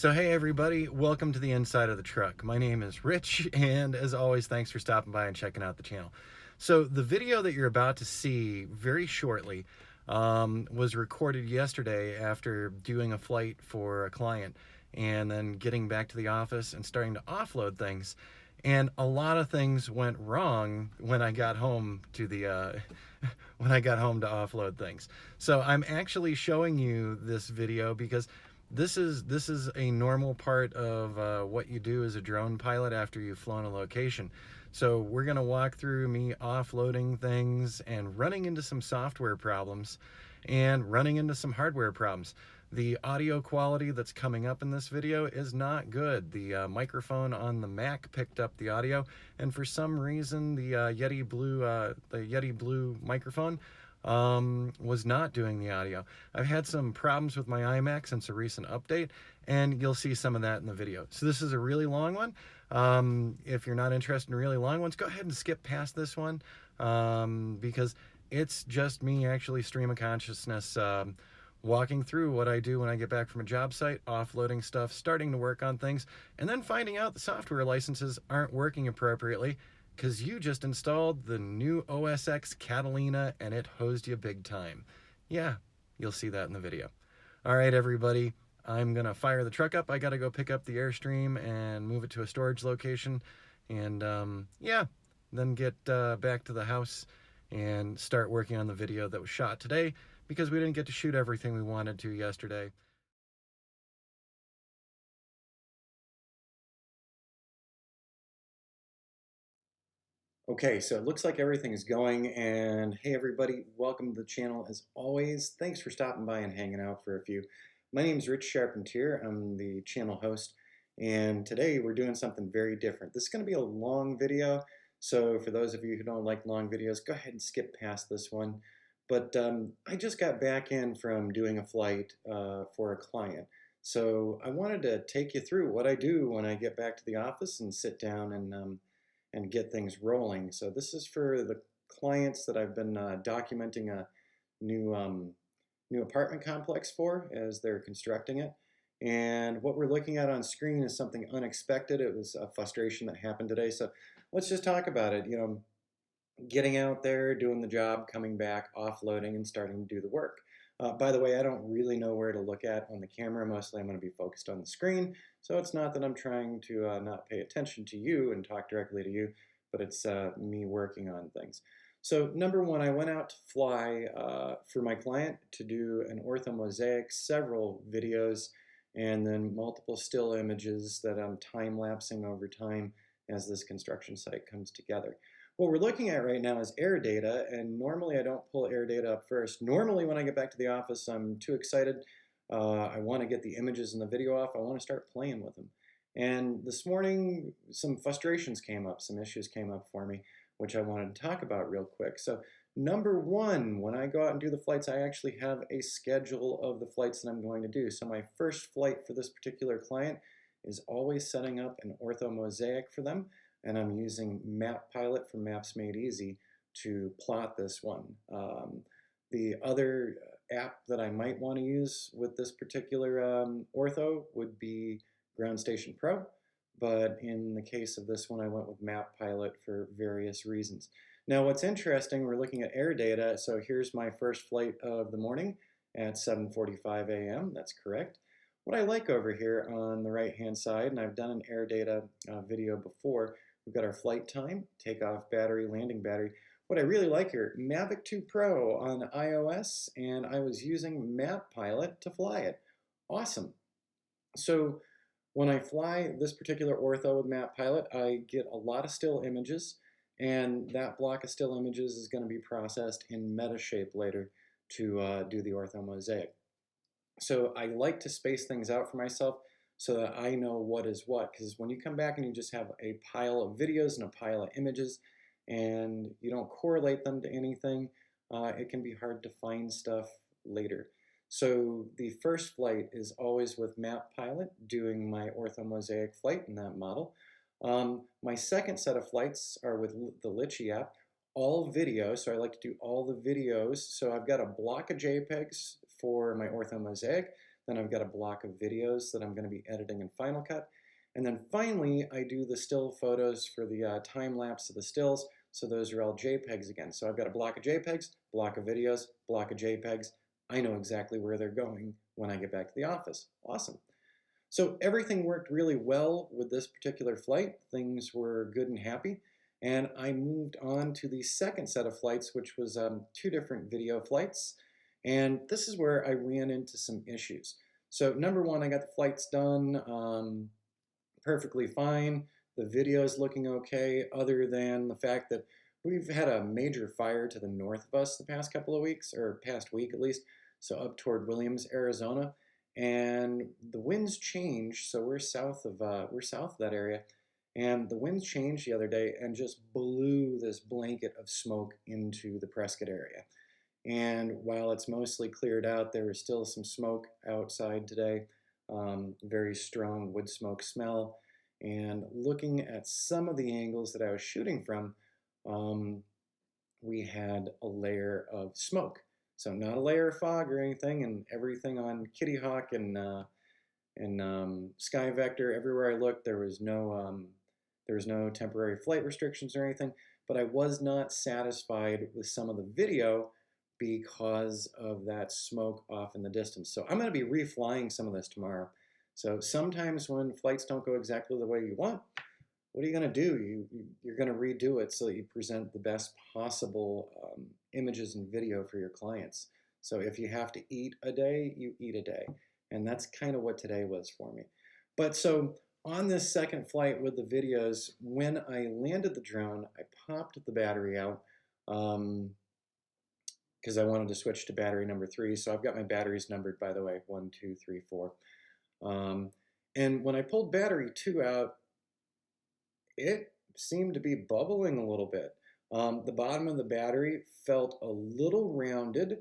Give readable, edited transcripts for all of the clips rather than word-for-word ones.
So hey everybody, welcome to the inside of the truck. My name is Rich, and as always, thanks for stopping by and checking out the channel. So the video that you're about to see very shortly was recorded yesterday after doing a flight for a client and then getting back to the office and starting to offload things. And a lot of things went wrong when I got home to the when I got home to offload things. So I'm actually showing you this video because this is a normal part of what you do as a drone pilot after you've flown a location. So we're gonna walk through me offloading things and running into some software problems and running into some hardware problems. The audio quality that's coming up in this video is not good. The microphone on the Mac picked up the audio, and for some reason the Yeti Blue microphone was not doing the audio. I've had some problems with my iMac since a recent update, and you'll see some of that in the video. So this is a really long one. If you're not interested in really long ones, go ahead and skip past this one because it's just me actually stream of consciousness walking through what I do when I get back from a job site, offloading stuff, starting to work on things, and then finding out the software licenses aren't working appropriately because you just installed the new OSX Catalina and it hosed you big time. Yeah, you'll see that in the video. All right, everybody, I'm gonna fire the truck up. I gotta go pick up the Airstream and move it to a storage location, and yeah, then get back to the house and start working on the video that was shot today because we didn't get to shoot everything we wanted to yesterday. Okay, so it looks like everything is going, and hey everybody, welcome to the channel as always. Thanks for stopping by and hanging out for a few. My name is Rich Charpentier. I'm the channel host, and today we're doing something very different. This is going to be a long video, so for those of you who don't like long videos, go ahead and skip past this one. But I just got back in from doing a flight for a client, so I wanted to take you through what I do when I get back to the office and sit down and get things rolling. So this is for the clients that I've been documenting a new new apartment complex for as they're constructing it. And what we're looking at on screen is something unexpected. It was a frustration that happened today. So let's just talk about it. Getting out there, doing the job, coming back, offloading, and starting to do the work. By the way, I don't really know where to look at on the camera. Mostly I'm going to be focused on the screen. So it's not that I'm trying to not pay attention to you and talk directly to you, but it's me working on things. So number one, I went out to fly for my client to do an ortho mosaic, several videos, and then multiple still images that I'm time-lapsing over time as this construction site comes together. What we're looking at right now is air data, and normally I don't pull air data up first. Normally when I get back to the office, I'm too excited. I want to get the images and the video off. I want to start playing with them. And this morning, some frustrations came up, some issues came up for me, which I wanted to talk about real quick. So number one, when I go out and do the flights, I actually have a schedule of the flights that I'm going to do. So my first flight for this particular client is always setting up an ortho mosaic for them, and I'm using Map Pilot from Maps Made Easy to plot this one. The other app that I might want to use with this particular ortho would be Ground Station Pro, but in the case of this one, I went with Map Pilot for various reasons. Now, what's interesting, we're looking at air data, so here's my first flight of the morning at 7:45 a.m., that's correct. What I like over here on the right-hand side, and I've done an air data video before, we've got our flight time, takeoff battery, landing battery. What I really like here, Mavic 2 Pro on iOS, and I was using Map Pilot to fly it. Awesome. So when I fly this particular ortho with Map Pilot, I get a lot of still images, and that block of still images is going to be processed in Metashape later to do the ortho mosaic. So I like to space things out for myself so that I know what is what, because when you come back and you just have a pile of videos and a pile of images and you don't correlate them to anything, it can be hard to find stuff later. So the first flight is always with Map Pilot, doing my ortho mosaic flight in that model. My second set of flights are with the Litchi app, all video, so I like to do all the videos. So I've got a block of JPEGs for my ortho mosaic. Then I've got a block of videos that I'm going to be editing in Final Cut. And then finally, I do the still photos for the time lapse of the stills. So those are all JPEGs again. So I've got a block of JPEGs, block of videos, block of JPEGs. I know exactly where they're going when I get back to the office. Awesome. So everything worked really well with this particular flight. Things were good and happy. And I moved on to the second set of flights, which was 2 different video flights. And this is where I ran into some issues. So number one, I got the flights done perfectly fine. The video is looking okay, other than the fact that we've had a major fire to the north of us the past couple of weeks, or past week at least, so up toward Williams, Arizona. And the winds changed, so we're south of that area. And the winds changed the other day and just blew this blanket of smoke into the Prescott area. And while it's mostly cleared out, there is still some smoke outside today, very strong wood smoke smell. And looking at some of the angles that I was shooting from, we had a layer of smoke. So not a layer of fog or anything, and everything on Kitty Hawk and Sky Vector, everywhere I looked, there was no temporary flight restrictions or anything. But I was not satisfied with some of the video because of that smoke off in the distance. So I'm going to be reflying some of this tomorrow. So sometimes when flights don't go exactly the way you want, what are you going to do? You're going to redo it so that you present the best possible images and video for your clients. So if you have to eat a day, you eat a day. And that's kind of what today was for me. But so on this second flight with the videos, when I landed the drone, I popped the battery out because I wanted to switch to battery number 3. So I've got my batteries numbered, by the way, 1, 2, 3, 4. And when I pulled battery 2 out, it seemed to be bubbling a little bit. The bottom of the battery felt a little rounded,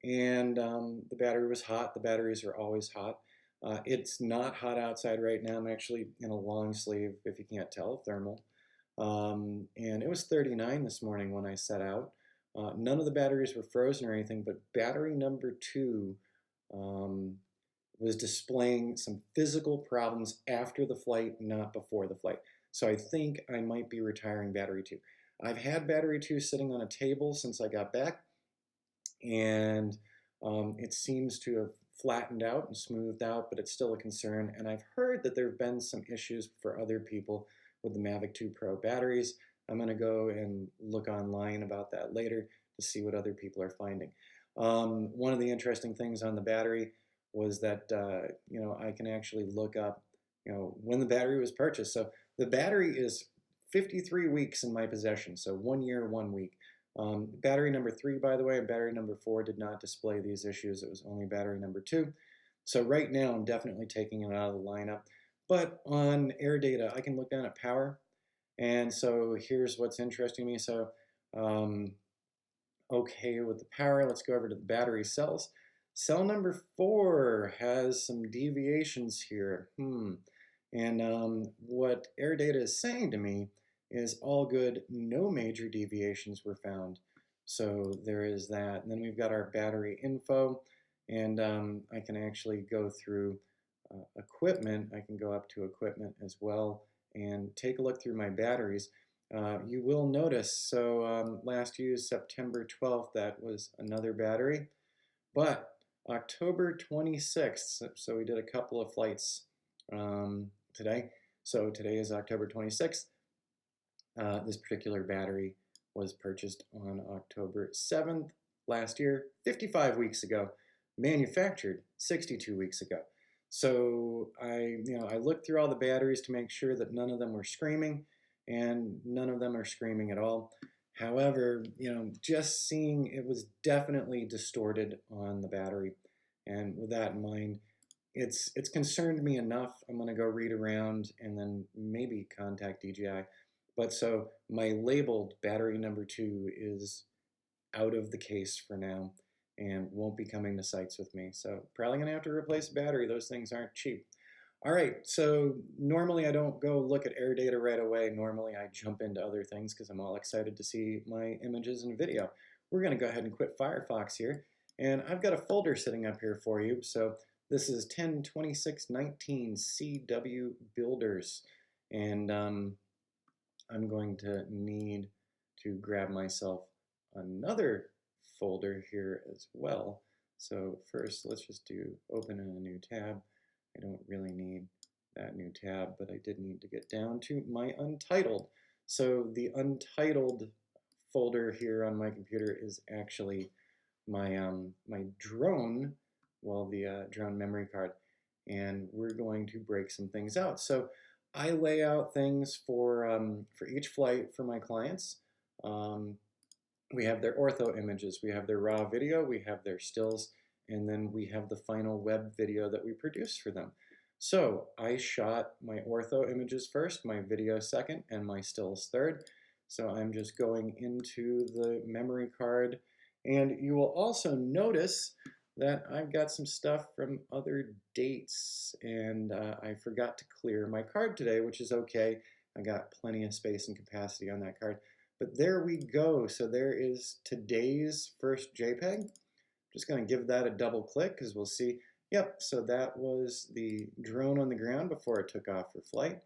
and the battery was hot. The batteries are always hot. It's not hot outside right now. I'm actually in a long sleeve, if you can't tell, thermal. And it was 39 this morning when I set out. None of the batteries were frozen or anything, but battery number 2 was displaying some physical problems after the flight, not before the flight. So I think I might be retiring battery 2. I've had battery 2 sitting on a table since I got back, and it seems to have flattened out and smoothed out, but it's still a concern. And I've heard that there have been some issues for other people with the Mavic 2 Pro batteries. I'm going to go and look online about that later to see what other people are finding. One of the interesting things on the battery was that I can actually look up when the battery was purchased. So the battery is 53 weeks in my possession, so 1 year, 1 week. Battery number 3, by the way, and battery number 4 did not display these issues. It was only battery number 2. So right now I'm definitely taking it out of the lineup. But on air data, I can look down at power. And so here's what's interesting to me. So okay with the power, let's go over to the battery cells. Cell number 4 has some deviations here. And what air data is saying to me is all good, no major deviations were found. So there is that. And then we've got our battery info, and I can actually go through equipment. I can go up to equipment as well and take a look through my batteries. You will notice, so last used September 12th, that was another battery. But October 26th, so we did a couple of flights today. So today is October 26th. This particular battery was purchased on October 7th last year, 55 weeks ago, manufactured 62 weeks ago. So I looked through all the batteries to make sure that none of them were screaming, and none of them are screaming at all. However, just seeing it was definitely distorted on the battery, and with that in mind, it's concerned me enough. I'm going to go read around and then maybe contact DJI. But so my labeled battery number 2 is out of the case for now and won't be coming to sites with me. So probably going to have to replace a battery. Those things aren't cheap. All right, so normally I don't go look at air data right away. Normally I jump into other things because I'm all excited to see my images and video. We're going to go ahead and quit Firefox here. And I've got a folder sitting up here for you. So This is 102619 CW Builders, and I'm going to need to grab myself another folder here as well. So first, let's just do open in a new tab. I don't really need that new tab, but I did need to get down to my untitled. So the untitled folder here on my computer is actually my my drone, well, the drone memory card, and we're going to break some things out. So I lay out things for each flight for my clients. We have their ortho images, we have their raw video, we have their stills, and then we have the final web video that we produce for them. So I shot my ortho images first, my video second, and my stills third. So I'm just going into the memory card, and you will also notice that I've got some stuff from other dates, and I forgot to clear my card today, which is okay. I got plenty of space and capacity on that card. But there we go. So there is today's first JPEG. I'm just going to give that a double click because we'll see. Yep, so that was the drone on the ground before it took off for flight.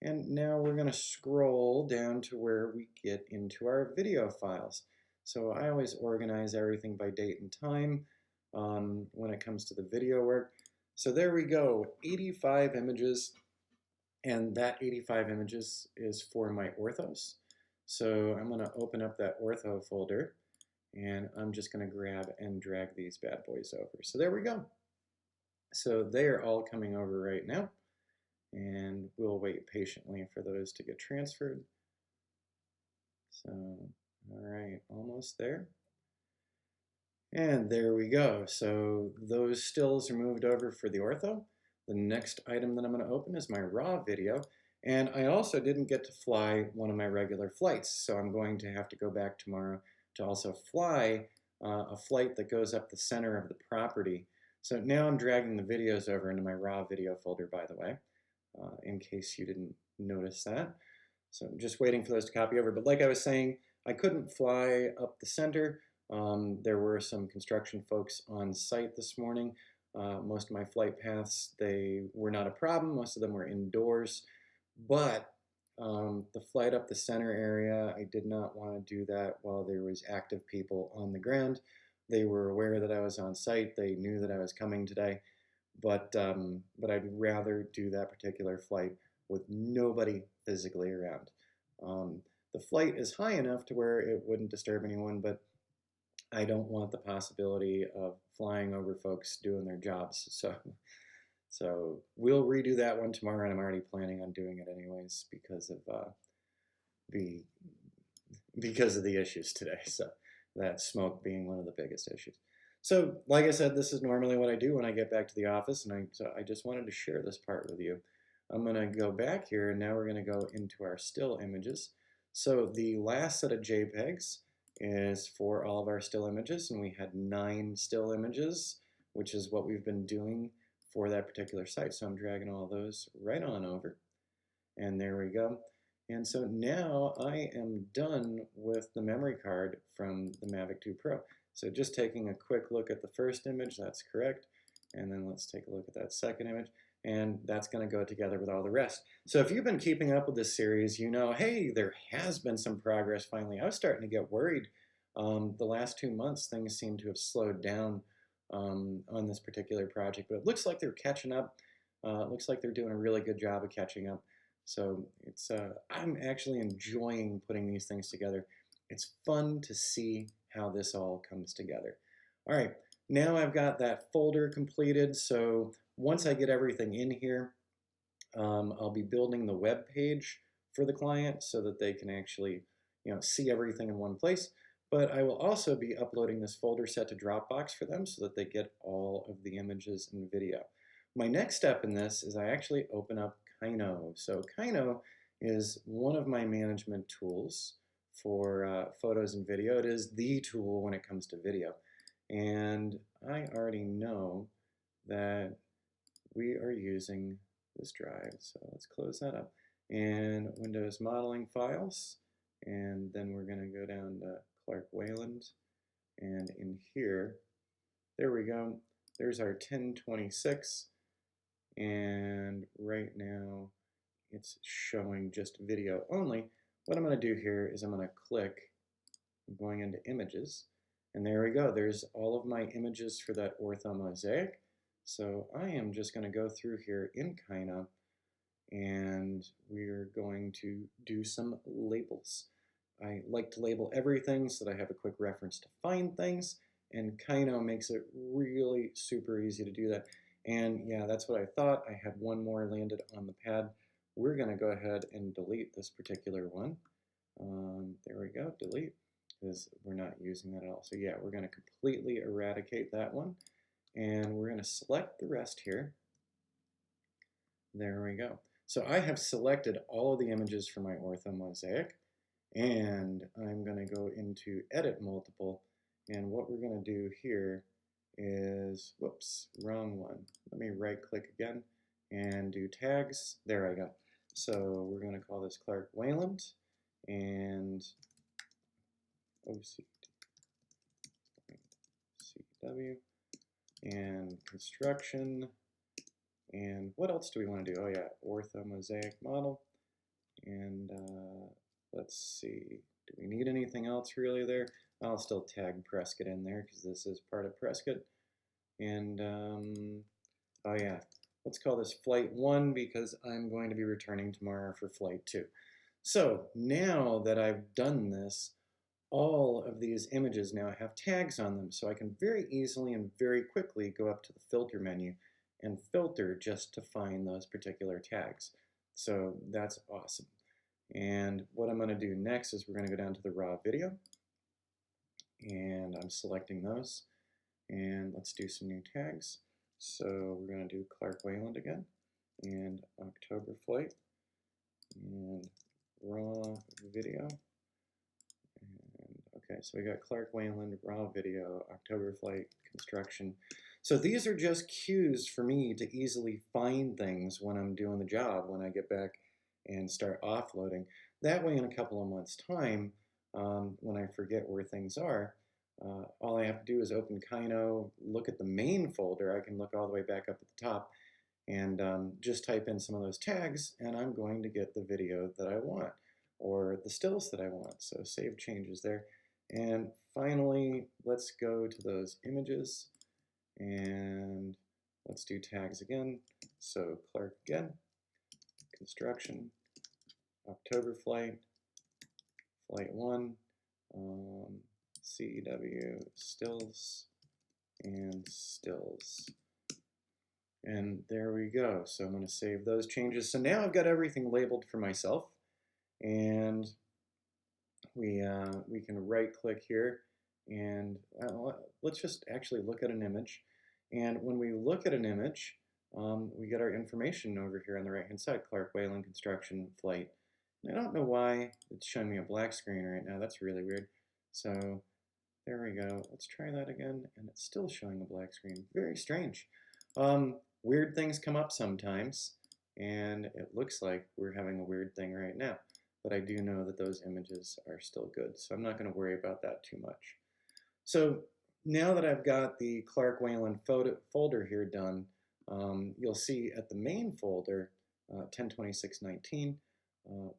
And now we're going to scroll down to where we get into our video files. So I always organize everything by date and time when it comes to the video work. So there we go, 85 images. And that 85 images is for my orthos. So I'm going to open up that ortho folder, and I'm just going to grab and drag these bad boys over. So there we go. So they are all coming over right now, and we'll wait patiently for those to get transferred. So, all right, almost there. And there we go. So those stills are moved over for the ortho. The next item that I'm going to open is my raw video. And I also didn't get to fly one of my regular flights, so I'm going to have to go back tomorrow to also fly a flight that goes up the center of the property. So now I'm dragging the videos over into my raw video folder, by the way, in case you didn't notice that. So I'm just waiting for those to copy over. But like I was saying, I couldn't fly up the center. There were some construction folks on site this morning. Most of my flight paths, they were not a problem. Most of them were indoors. But the flight up the center area, I did not want to do that while there was active people on the ground. They were aware that I was on site. They knew that I was coming today. But I'd rather do that particular flight with nobody physically around. The flight is high enough to where it wouldn't disturb anyone, but I don't want the possibility of flying over folks doing their jobs. So we'll redo that one tomorrow, and I'm already planning on doing it anyways because of the issues today. So that smoke being one of the biggest issues. So like I said, this is normally what I do when I get back to the office, and so I just wanted to share this part with you. I'm going to go back here, and now we're going to go into our still images. So the last set of JPEGs is for all of our still images, and we had 9 still images, which is what we've been doing for that particular site. So I'm dragging all those right on over, and there we go. And so now I am done with the memory card from the Mavic 2 Pro. So just taking a quick look at the first image, that's correct. And then let's take a look at that second image. And that's going to go together with all the rest. So if you've been keeping up with this series, you know, hey, there has been some progress finally. I was starting to get worried. The last 2 months, things seem to have slowed down on this particular project. But it looks like they're catching up. It looks like they're doing a really good job of catching up. So it's I'm actually enjoying putting these things together. It's fun to see how this all comes together. All right, now I've got that folder completed. So once I get everything in here, I'll be building the web page for the client so that they can actually, see everything in one place. But I will also be uploading this folder set to Dropbox for them so that they get all of the images and video. My next step in this is I actually open up Kino. So Kino is one of my management tools for photos and video. It is the tool when it comes to video. And I already know that we are using this drive. So let's close that up. And Windows Modeling Files. And then we're going to go down to Clark Wayland. And in here, there we go. there's our 1026, and right now it's showing just video only. What I'm going to do here is I'm going to click, I'm going into images, and there we go. There's all of my images for that ortho mosaic. So I am just going to go through here in Kino, and we're going to do some labels. I like to label everything so that I have a quick reference to find things, and Kino makes it really super easy to do that. And yeah, that's what I thought. I had one more landed on the pad. We're going to go ahead and delete this particular one. There we go, delete, because we're not using that at all. So yeah, we're going to completely eradicate that one, and we're going to select the rest here. There we go. So I have selected all of the images for my ortho mosaic, and I'm going to go into edit multiple, and what we're going to do here is, whoops, wrong one. Let me right click again and do tags. There I go. So we're going to call this Clark Wayland and CW and construction. And what else do we want to do? Oh yeah, ortho mosaic model. And let's see, do we need anything else really there? I'll still tag Prescott in there because this is part of Prescott. And oh yeah, let's call this flight 1 because I'm going to be returning tomorrow for flight 2. So now that I've done this, all of these images now have tags on them, so I can very easily and very quickly go up to the filter menu and filter just to find those particular tags. So that's awesome. And what I'm going to do next is we're going to go down to the raw video, and I'm selecting those, and let's do some new tags. So we're going to do Clark Wayland again, and October flight, and raw video. And okay, so we got Clark Wayland, raw video, October flight, construction. So these are just cues for me to easily find things when I'm doing the job, when I get back and start offloading. That way in a couple of months' time, when I forget where things are, all I have to do is open Kino, look at the main folder. I can look all the way back up at the top and just type in some of those tags, and I'm going to get the video that I want or the stills that I want. So save changes there. And finally, let's go to those images and let's do tags again. So Clark again, construction, October flight, flight 1, CEW, stills, and stills. And there we go. So I'm going to save those changes. So now I've got everything labeled for myself, and we can right click here, and let's just actually look at an image. And when we look at an image, we get our information over here on the right hand side, Clark Wayland construction flight. And I don't know why it's showing me a black screen right now. That's really weird. So there we go. Let's try that again, and it's still showing a black screen. Very strange. Weird things come up sometimes, and it looks like we're having a weird thing right now. But I do know that those images are still good, so I'm not going to worry about that too much. So now that I've got the Clark Wayland folder here done, you'll see at the main folder, 102619,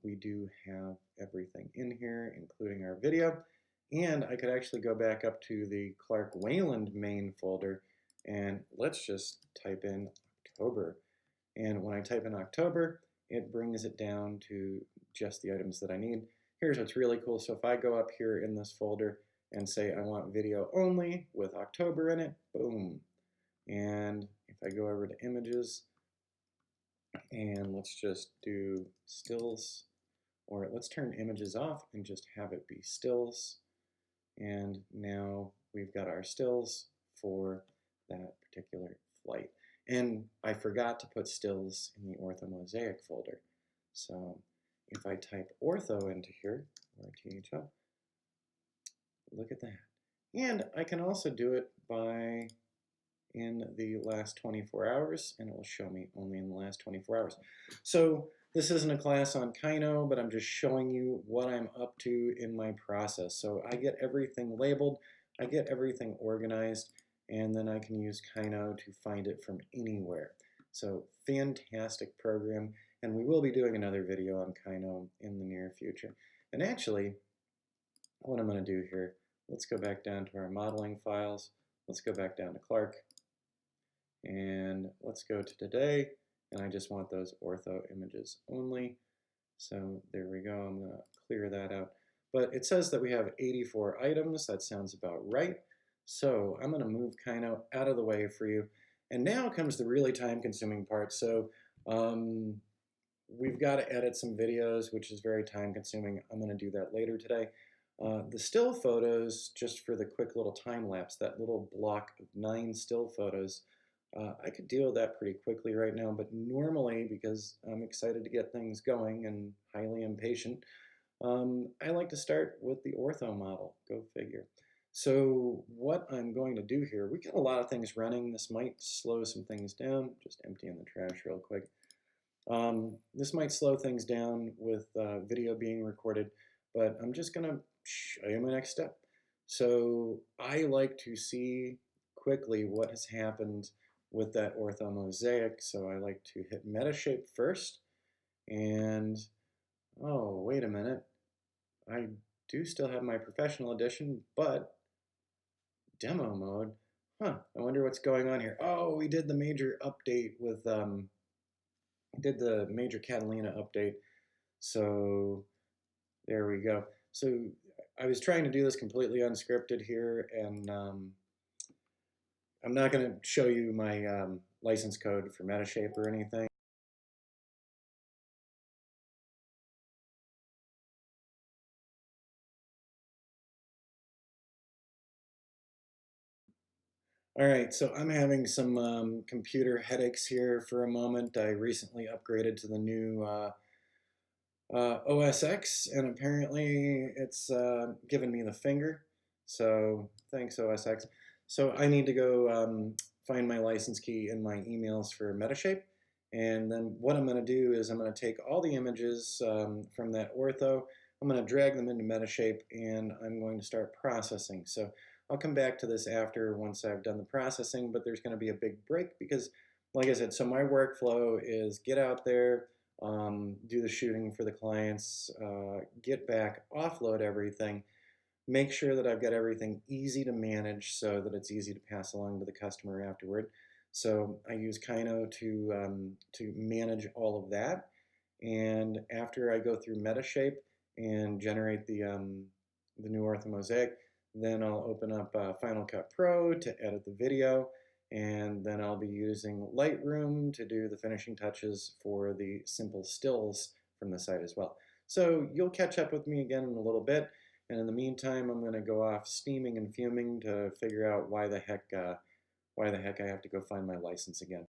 we do have everything in here, including our video. And I could actually go back up to the Clark Wayland main folder, and let's just type in October. And when I type in October, it brings it down to just the items that I need. Here's what's really cool. So if I go up here in this folder and say I want video only with October in it, boom. And if I go over to images, and let's just do stills, or let's turn images off and just have it be stills. And now we've got our stills for that particular flight. And I forgot to put stills in the ortho mosaic folder. So if I type ortho into here, or THO, look at that. And I can also do it by in the last 24 hours, and it will show me only in the last 24 hours. So this isn't a class on Kino, but I'm just showing you what I'm up to in my process. So I get everything labeled, I get everything organized, and then I can use Kino to find it from anywhere. So fantastic program, and we will be doing another video on Kino in the near future. And actually, what I'm going to do here, let's go back down to our modeling files. Let's go back down to Clark, and let's go to today, and I just want those ortho images only. So there we go. I'm going to clear that out. But it says that we have 84 items. That sounds about right. So I'm going to move Kino out of the way for you. And now comes the really time-consuming part. So we've got to edit some videos, which is very time-consuming. I'm going to do that later today. The still photos, just for the quick little time lapse, that little block of 9 still photos, I could deal with that pretty quickly right now, but normally, because I'm excited to get things going and highly impatient, I like to start with the ortho model. Go figure. So what I'm going to do here, we got a lot of things running. This might slow some things down. Just emptying the trash real quick. This might slow things down with video being recorded, but I'm just going to show you my next step. So I like to see quickly what has happened with that ortho mosaic. So I like to hit Metashape first, and oh, wait a minute. I do still have my professional edition, but demo mode. I wonder what's going on here. Oh, we did the major update with, did the major Catalina update. So there we go. So I was trying to do this completely unscripted here, and I'm not going to show you my license code for Metashape or anything. All right, so I'm having some computer headaches here for a moment. I recently upgraded to the new OSX, and apparently it's given me the finger. So thanks, OSX. So I need to go find my license key in my emails for Metashape. And then what I'm going to do is I'm going to take all the images from that ortho, I'm going to drag them into Metashape, and I'm going to start processing. So I'll come back to this after once I've done the processing, but there's going to be a big break because, like I said, so my workflow is get out there, do the shooting for the clients, get back, offload everything, make sure that I've got everything easy to manage so that it's easy to pass along to the customer afterward. So I use Kino to manage all of that. And after I go through Metashape and generate the new ortho mosaic, then I'll open up Final Cut Pro to edit the video, and then I'll be using Lightroom to do the finishing touches for the simple stills from the site as well. So you'll catch up with me again in a little bit, and in the meantime, I'm going to go off steaming and fuming to figure out why the heck I have to go find my license again.